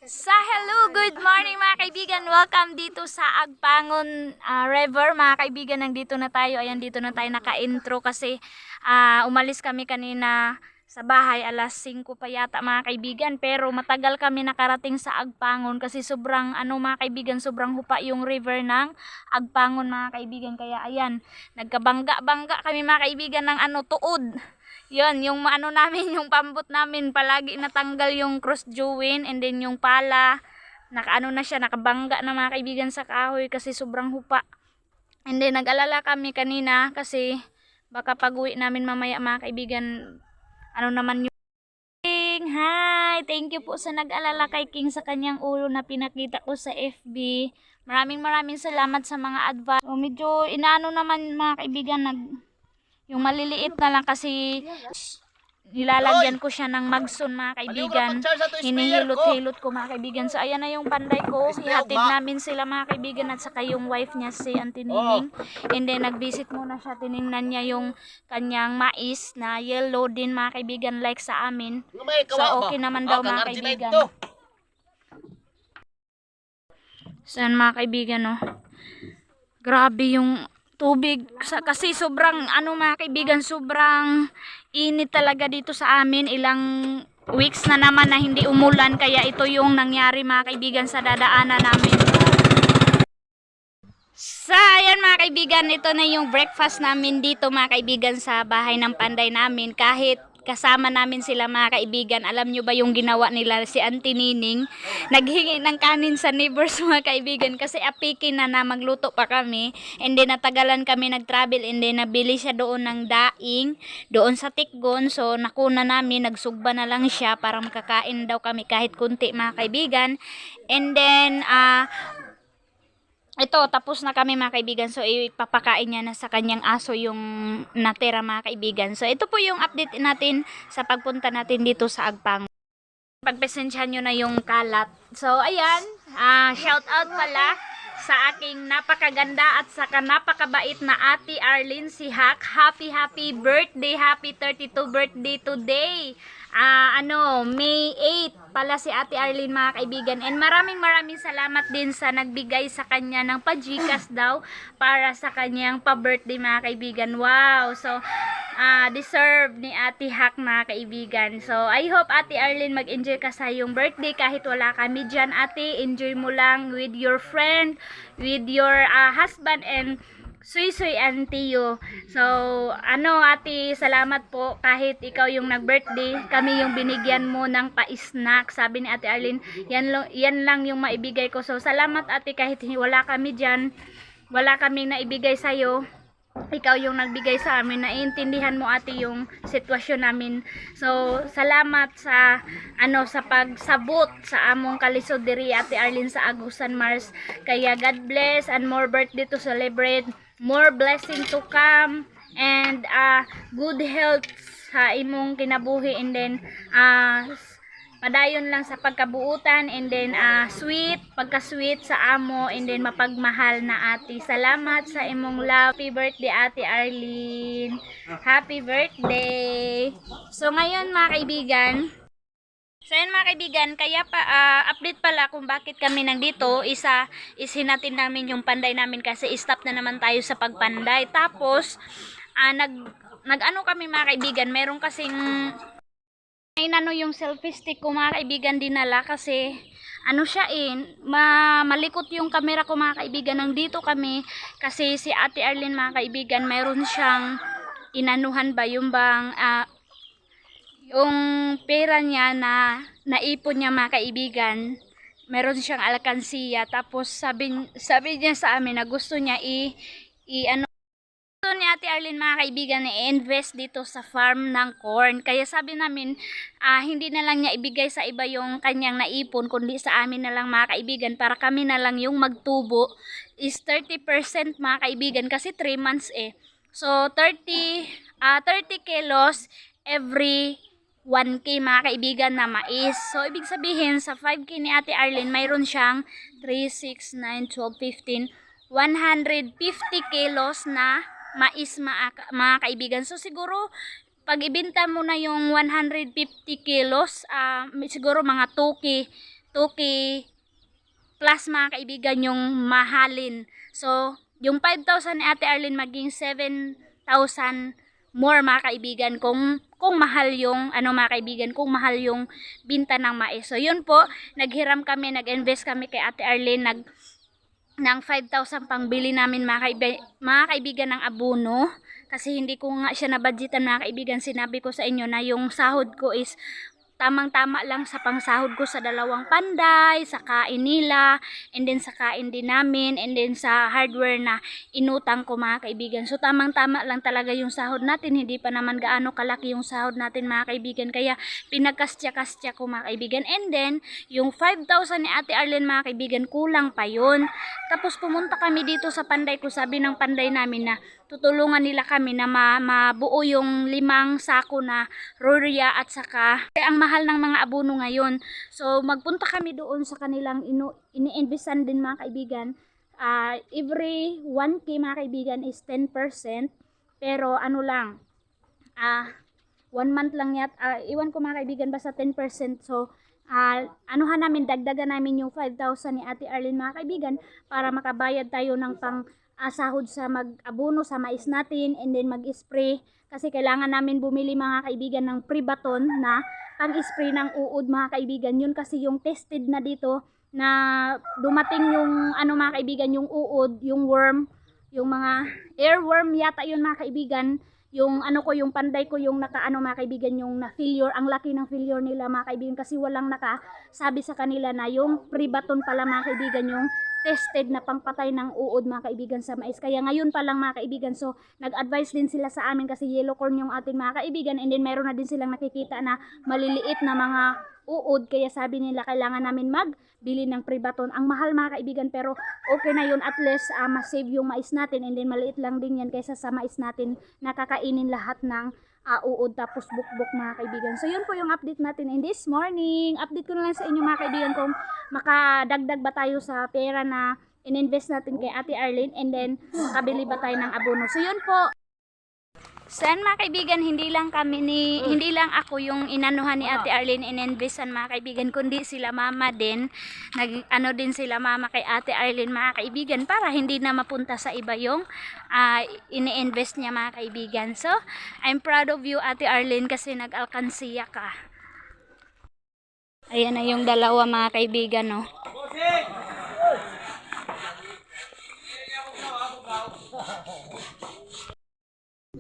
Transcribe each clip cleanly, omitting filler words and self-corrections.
Sa hello, good morning mga kaibigan. Welcome dito sa Agpangon River mga kaibigan. Nandito na tayo. Ayan, dito na tayo naka-intro kasi umalis kami kanina sa bahay alas 5 pa yata mga kaibigan. Pero matagal kami nakarating sa Agpangon kasi sobrang mga kaibigan, sobrang hupa yung river ng Agpangon mga kaibigan. Kaya ayan, nagkabangga-bangga kami mga kaibigan ng tuod. Yun, yung namin, yung pambot namin, palagi natanggal yung cross joint, and then yung pala, na siya, nakabangga na mga kaibigan sa kahoy kasi sobrang hupa. And then nag-alala kami kanina kasi baka pag-uwi namin mamaya mga kaibigan, naman yung King. Hi! Thank you po sa nag-alala kay King sa kanyang ulo na pinakita ko sa FB. Maraming salamat sa mga advice. So, medyo naman mga kaibigan, yung maliliit na lang kasi nilalagyan ko siya ng magson mga kaibigan. Hinihilot-hilot ko mga kaibigan. So ayan na yung panday ko. Ihatid namin sila mga kaibigan at saka yung wife niya si Auntie Nining. And then nag-visit muna siya. Tinignan niya yung kanyang mais na yellow din mga kaibigan like sa amin. So okay naman daw mga kaibigan. So mga kaibigan grabe yung tubig kasi sobrang mga kaibigan, sobrang init talaga dito sa amin. Ilang weeks na naman na hindi umulan, kaya ito yung nangyari mga kaibigan sa dadaanan namin. So ayan mga kaibigan, ito na yung breakfast namin dito mga kaibigan sa bahay ng panday namin. Kahit kasama namin sila mga kaibigan, alam nyo ba yung ginawa nila si Auntie Nining? Naghingi ng kanin sa neighbors mga kaibigan kasi apikin na magluto pa kami. And then natagalan kami nag-travel, and then nabili siya doon ng daing doon sa Tikgon. So nakuna namin, nagsugba na lang siya para makakain daw kami kahit kunti mga kaibigan. And then ito, tapos na kami mga kaibigan. So, ipapakain niya na sa kanyang aso yung natira mga kaibigan. So, ito po yung update natin sa pagpunta natin dito sa Agpangon. Pagpesensyahan nyo na yung kalat. So, ayan. Shout out pala sa aking napakaganda at saka napakabait na Ate Arlene si Hack. Happy birthday. Happy 32 birthday today. May 8 pala si Ate Arlene mga kaibigan. And maraming salamat din sa nagbigay sa kanya ng pa-Gcash daw para sa kanyang pa-birthday mga kaibigan. Wow! So, deserve ni Ate Hack mga kaibigan. So, I hope Ate Arlene mag-enjoy ka sa iyong birthday kahit wala kami dyan. Ate, enjoy mo lang with your friend, with your husband, and Suy and Tio. So, ate, salamat po kahit ikaw yung nag-birthday, kami yung binigyan mo ng pa-snack. Sabi ni Ate Arlene, yan lang yung maibigay ko. So, salamat ate kahit wala kami dyan, wala kaming naibigay sa'yo. Ikaw yung nagbigay sa amin, naiintindihan mo ate yung sitwasyon namin. So, salamat sa sa pagsabot sa among kalisod diri Ate Arlene sa Agusan Mars. Kaya God bless and more birthday to celebrate, more blessing to come, and good health sa imong kinabuhi, and then padayon lang sa pagkabuutan, and then pagka-sweet sa amo, and then mapagmahal na ate. Salamat sa imong love. Happy birthday Ate Arlene. Happy birthday. So ngayon mga kaibigan, kaya update pala kung bakit kami nandito. Isinatin namin yung panday namin kasi stop na naman tayo sa pagpanday. Tapos kami mga kaibigan, meron kasing yung selfie stick ko mga kaibigan dinala kasi siya malikot yung camera ko mga kaibigan. Nandito kami kasi si Ate Arlene mga kaibigan, mayroon siyang inanuhan ba yung bang yung pera niya na naipon niya mga kaibigan, meron siyang alkansiya. Tapos sabi niya sa amin na gusto niya gusto ni Ate Arlene mga kaibigan i-invest dito sa farm ng corn. Kaya sabi namin, hindi na lang niya ibigay sa iba yung kanyang naipon, kundi sa amin na lang mga kaibigan, para kami na lang yung magtubo. Is 30% mga kaibigan kasi 3 months So 30 kilos every 1K mga kaibigan na mais. So ibig sabihin sa 5K ni Ate Arlene, mayroon siyang 3, 6, 9, 12, 15, 150 kilos na mais mga kaibigan. So siguro pag ibenta mo na yung 150 kilos, siguro mga 2K 2K plus mga kaibigan yung mahalin. So, yung 5,000 ni Ate Arlene maging 7,000 more mga kaibigan kung mahal yung mga kaibigan, kung mahal yung binta ng mais. So, yun po, naghiram kami, nag-invest kami kay Ate Arlene, ng 5,000 pang bili namin mga kaibigan ng abono. Kasi hindi ko nga siya nabudgetan mga kaibigan. Sinabi ko sa inyo na yung sahod ko is tamang-tama lang sa pangsahod ko sa 2 panday, sa kain nila, and then sa kain din namin, and then sa hardware na inutang ko mga kaibigan. So tamang-tama lang talaga yung sahod natin, hindi pa naman gaano kalaki yung sahod natin mga kaibigan, kaya pinagkastya-kastya ko mga kaibigan. And then yung 5,000 ni Ate Arlene mga kaibigan, kulang pa yun. Tapos pumunta kami dito sa panday ko, sabi ng panday namin na tutulungan nila kami na mabuo yung 5 sako na Roria at saka ang mahal ng mga abono ngayon. So magpunta kami doon sa kanilang ini-investan din mga kaibigan. Every 1K mga kaibigan is 10%, pero ano lang 1 month lang iwan ko mga kaibigan basta 10%. So anuhan namin, dagdagan namin yung 5,000 ni Ate Arlene mga kaibigan para makabayad tayo ng pang sahod sa mag-abono sa mais natin, and then mag-spray kasi kailangan namin bumili mga kaibigan ng pre-baton na pang-spray ng uod mga kaibigan. Yun kasi yung tested na dito na dumating yung mga kaibigan, yung uod, yung worm, yung mga airworm yata yun mga kaibigan. Yung yung panday ko yung mga kaibigan, yung na failure, ang laki ng failure nila mga kaibigan kasi walang nakasabi sa kanila na yung pre-baton pala mga kaibigan yung tested na pangpatay ng uod mga kaibigan sa mais. Kaya ngayon pa lang mga kaibigan, so nag-advise din sila sa amin kasi yellow corn yung ating mga kaibigan, and then meron na din silang nakikita na maliliit na mga uod, kaya sabi nila kailangan namin magbili ng pre-baton. Ang mahal mga kaibigan, pero okay na yun, at least ma-save yung mais natin, and then maliit lang din yan kaysa sa mais natin nakakainin lahat ng uod tapos bukbok mga kaibigan. So yun po yung update natin in this morning. Update ko na lang sa inyo mga kaibigan kung makadagdag ba tayo sa pera na ininvest natin kay Ate Arlene, and then makabili ba tayo ng abono. So yun po. So yan mga kaibigan, hindi lang ako yung inanuhan ni Ate Arlene ininvestan mga kaibigan, kundi sila mama din. Din sila mama kay Ate Arlene mga kaibigan para hindi na mapunta sa iba yung ini-invest niya mga kaibigan. So I'm proud of you Ate Arlene kasi nag-alkansiya ka. Ayan na yung dalawa mga kaibigan, no.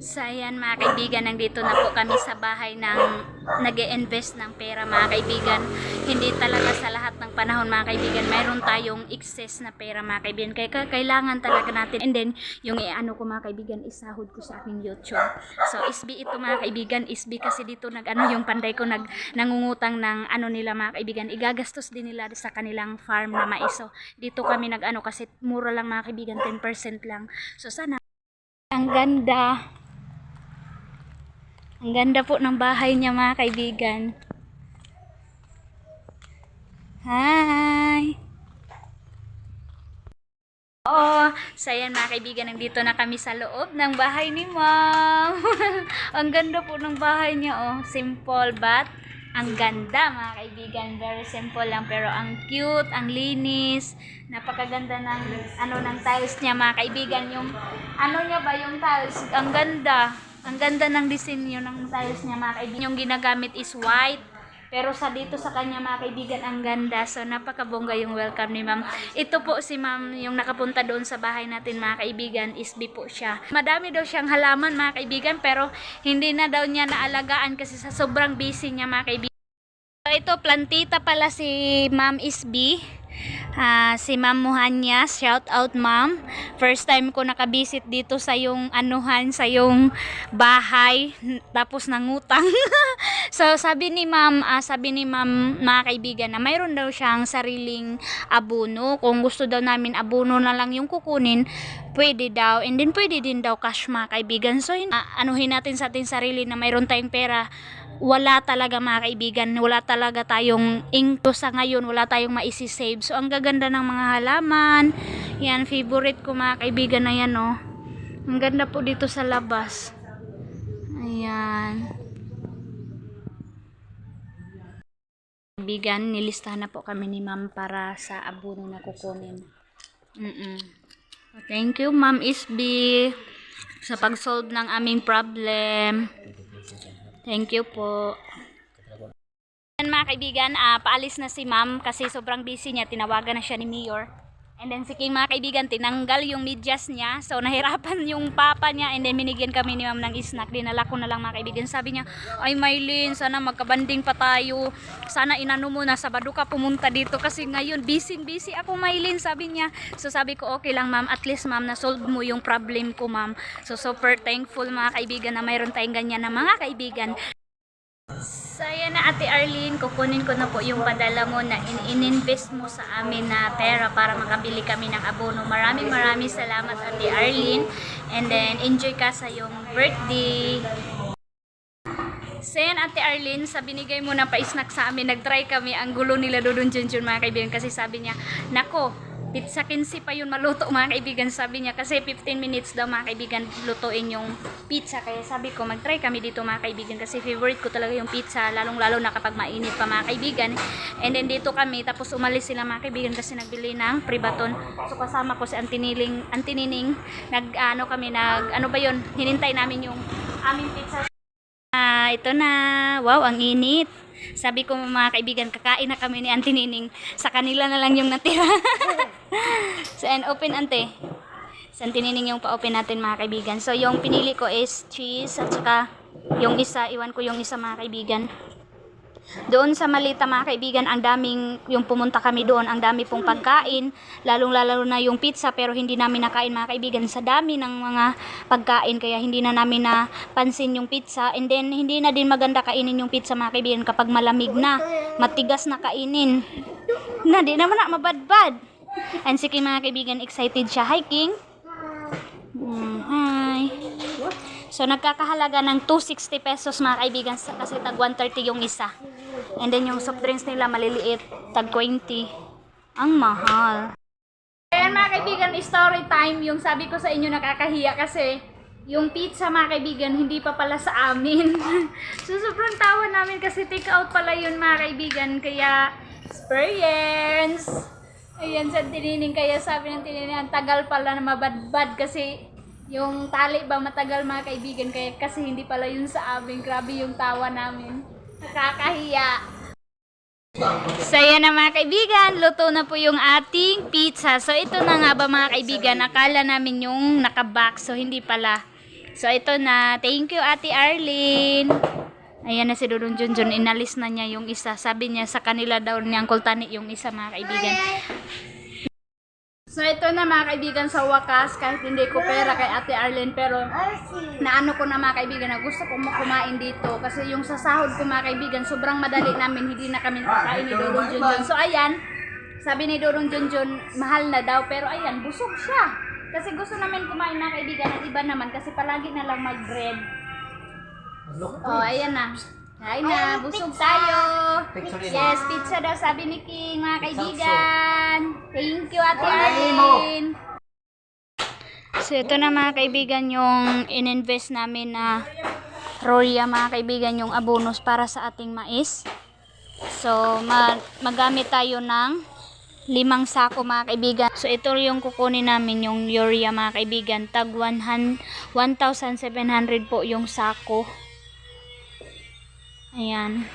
So ayan mga kaibigan, nandito na po kami sa bahay ng nag-e-invest ng pera mga kaibigan. Hindi talaga sa lahat ng panahon mga kaibigan mayroon tayong excess na pera mga kaibigan, kaya kailangan talaga natin. And then yung ko mga kaibigan, isahod ko sa aking YouTube. So SB ito mga kaibigan, SB kasi dito yung panday ko nangungutang ng nila mga kaibigan, igagastos din nila sa kanilang farm na mais. So dito kami kasi mura lang mga kaibigan, 10% lang. So sana ang ganda. Ang ganda po ng bahay niya mga kaibigan. Hi! So ayan mga kaibigan, nandito na kami sa loob ng bahay ni Ma'am. Ang ganda po ng bahay niya, simple but ang ganda mga kaibigan. Very simple lang pero ang cute, ang linis. Napakaganda ng tiles niya mga kaibigan. Yung niya ba yung tiles, ang ganda. Ang ganda ng disenyo ng tiles niya mga kaibigan. Yung ginagamit is white. Pero dito sa kanya mga kaibigan, ang ganda. So napakabongga yung welcome ni Ma'am. Ito po si Ma'am yung nakapunta doon sa bahay natin mga kaibigan. SB po siya. Madami daw siyang halaman mga kaibigan, pero hindi na daw niya naalagaan kasi sa sobrang busy niya mga kaibigan. So ito, plantita pala si Ma'am SB. Si Ma'am Muhanya, shout out Ma'am. First time ko nakabisit dito sa yung sa yung bahay, tapos nangutang. So sabi ni Ma'am mga kaibigan na mayroon daw siyang sariling abono. Kung gusto daw namin abono na lang yung kukunin, pwede daw. And then pwede din daw cash mga kaibigan. So anuhin natin sa ating sarili na mayroon tayong pera. Wala talaga mga kaibigan, wala talaga tayong ingto sa ngayon, wala tayong maisi-save. So ang gaganda ng mga halaman. Yan, favorite ko mga kaibigan na yan, Ang ganda po dito sa labas. Ayan. Kaibigan, nilistahan na po kami ni ma'am para sa abono na kukunin. Thank you, Ma'am Isby, sa pag-solve ng aming problem. Thank you po. Yan mga kaibigan, paalis na si ma'am kasi sobrang busy niya. Tinawagan na siya ni Mayor. And then si King mga kaibigan, tinanggal yung medyas niya. So nahirapan yung papa niya. And then binigyan kami ni ma'am ng snack. Dinala ko na lang mga kaibigan. Sabi niya, ay Mylene, sana magkabanding pa tayo. Sana inano mo na, Sabado ka pumunta dito. Kasi ngayon, busy ako Mylene, sabi niya. So sabi ko, okay lang ma'am. At least ma'am, na-solve mo yung problem ko ma'am. So super thankful mga kaibigan na mayroon tayong ganyan na mga kaibigan. So ayan na Ate Arlene, kukunin ko na po yung padala mo na in-invest mo sa amin na pera para makabili kami ng abono. Maraming salamat Ate Arlene. And then enjoy ka sa yung birthday. So yan Ate Arlene, sa binigay mo na pa-snack sa amin, nag-try kami ang gulo nila Dodon Junjun mga kaibigan. Kasi sabi niya, nako, pizza 15 pa yun maluto mga kaibigan, sabi niya, kasi 15 minutes daw mga kaibigan lutuin yung pizza. Kaya sabi ko mag-try kami dito mga kaibigan kasi favorite ko talaga yung pizza, lalong lalo na kapag mainit pa mga kaibigan. And then dito kami, tapos umalis sila mga kaibigan kasi nagbili ng pribaton. So kasama ko si Antinining, hinintay namin yung aming pizza. Ito na, wow, ang init. Sabi ko mga kaibigan, kakain na kami ni Auntie Nining. Sa kanila na lang yung natira. So, and open ante. Sa Auntie Nining yung pa-open natin mga kaibigan. So, yung pinili ko is cheese at saka yung isa, iwan ko yung isa mga kaibigan. Doon sa Malita mga kaibigan, ang daming, yung pumunta kami doon, ang dami pong pagkain, lalong-lalo na yung pizza, pero hindi namin nakain mga kaibigan sa dami ng mga pagkain, kaya hindi na namin napansin yung pizza. And then hindi na din maganda kainin yung pizza mga kaibigan kapag malamig na, matigas na kainin na, di naman na mabadbad. And si King mga kaibigan, excited siya. Hi King. Hi. So nagkakahalaga ng 260 pesos mga kaibigan kasi tag 130 yung isa. And then yung soft drinks nila maliliit, tag 20. Ang mahal. Ayan mga kaibigan, story time. Yung sabi ko sa inyo nakakahiya kasi yung pizza mga kaibigan hindi pa pala sa amin. So sobrang tawa namin kasi take out pala yun mga kaibigan. Kaya experience. Ayan sa tinining, kaya sabi ng tinining ang tagal pala na mabadbad kasi yung tali ba matagal mga kaibigan, kaya kasi hindi pala yun sa amin. Grabe yung tawa namin. Nakakahiya. So yan na mga kaibigan, luto na po yung ating pizza. So ito na nga ba mga kaibigan, akala namin yung nakabox, so hindi pala. So ito na, thank you Ate Arlene. Ayan na si Dodon Junjun, inalis na niya yung isa. Sabi niya sa kanila daw ni Uncle Tani yung isa mga kaibigan. So ito na mga kaibigan, sa wakas, kahit hindi ko pera kay Ate Arlene, pero naano ko na mga kaibigan na gusto ko kumain dito. Kasi yung sa sahod ko mga kaibigan, sobrang madali namin, hindi na kami nakakain ni Dodon Junjun. So ayan, sabi ni Dodon Junjun, mahal na daw, pero ayan, busog siya. Kasi gusto namin kumain mga kaibigan, ang iba naman, kasi palagi na lang mag-bread. Oh, ayan na. Ay na, busog tayo. Yes, pizza daw sabi ni King, mga kaibigan. Thank you, Ate Arlene. So, ito na mga kaibigan yung in-invest namin na Roya, mga kaibigan, yung abonos para sa ating mais. So, magamit tayo ng 5 sako mga kaibigan. So, ito yung kukunin namin, yung urea mga kaibigan. Tag 1,700 po yung sako. Ayan.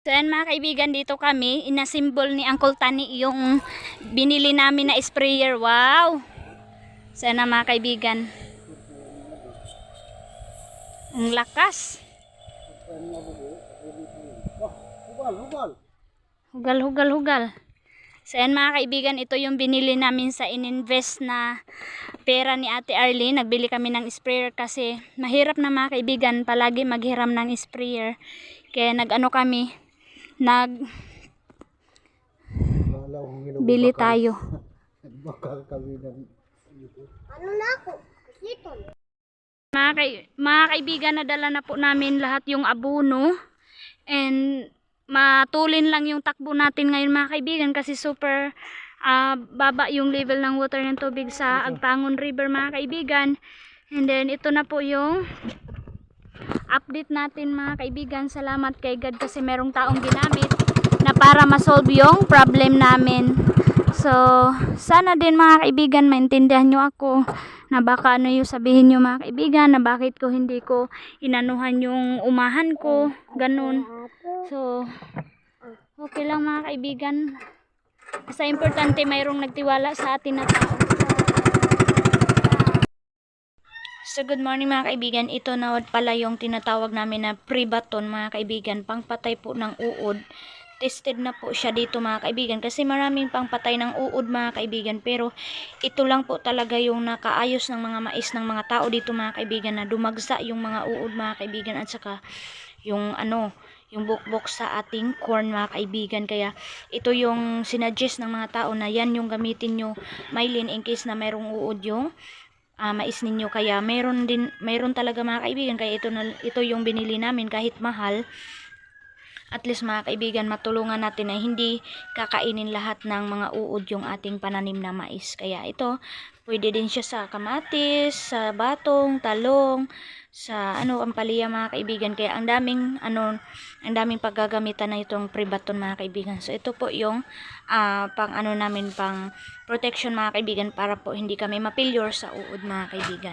So yan mga kaibigan, dito kami, inasimbol ni Uncle Tani yung binili namin na sprayer. Wow! So yan na mga kaibigan. Ang lakas. Hugal. So yan mga kaibigan, ito yung binili namin sa ininvest na pera ni Ate Arlene. Nagbili kami ng sprayer kasi mahirap na mga kaibigan palagi maghiram ng sprayer. Kaya bili tayo. Mga kaibigan, nadala na po namin lahat yung abono. And matulin lang yung takbo natin ngayon mga kaibigan kasi super baba yung level ng water ng tubig sa Agpangon River mga kaibigan. And then ito na po yung update natin mga kaibigan. Salamat kay God kasi merong taong ginamit na para ma-solve yung problem namin. So, sana din mga kaibigan maintindihan nyo ako na baka ano yung sabihin nyo mga kaibigan na bakit ko hindi ko inanuhan yung umahan ko, ganun. So, okay lang mga kaibigan. Basta importante mayroong nagtiwala sa atin na tao. So good morning mga kaibigan, ito na pala yung tinatawag namin na pre-baton mga kaibigan, pangpatay po ng uod. Tested na po siya dito mga kaibigan kasi maraming pangpatay ng uod mga kaibigan, pero ito lang po talaga yung nakaayos ng mga mais ng mga tao dito mga kaibigan, na dumagsa yung mga uod mga kaibigan, at saka yung yung bukbok sa ating corn mga kaibigan. Kaya ito yung sinuggest ng mga tao na yan yung gamitin nyo, Mylene, in case na mayroong uod yung mais ninyo. Kaya mayroon talaga mga kaibigan, kaya ito yung binili namin kahit mahal. At least mga kaibigan, matulungan natin na hindi kakainin lahat ng mga uod yung ating pananim na mais. Kaya ito, pwede din siya sa kamatis, sa batong, talong, sa ampalaya mga kaibigan. Kaya ang daming paggagamitan na itong pre-baton mga kaibigan. So ito po yung pang namin, pang protection mga kaibigan, para po hindi kami ma-failure sa uod mga kaibigan.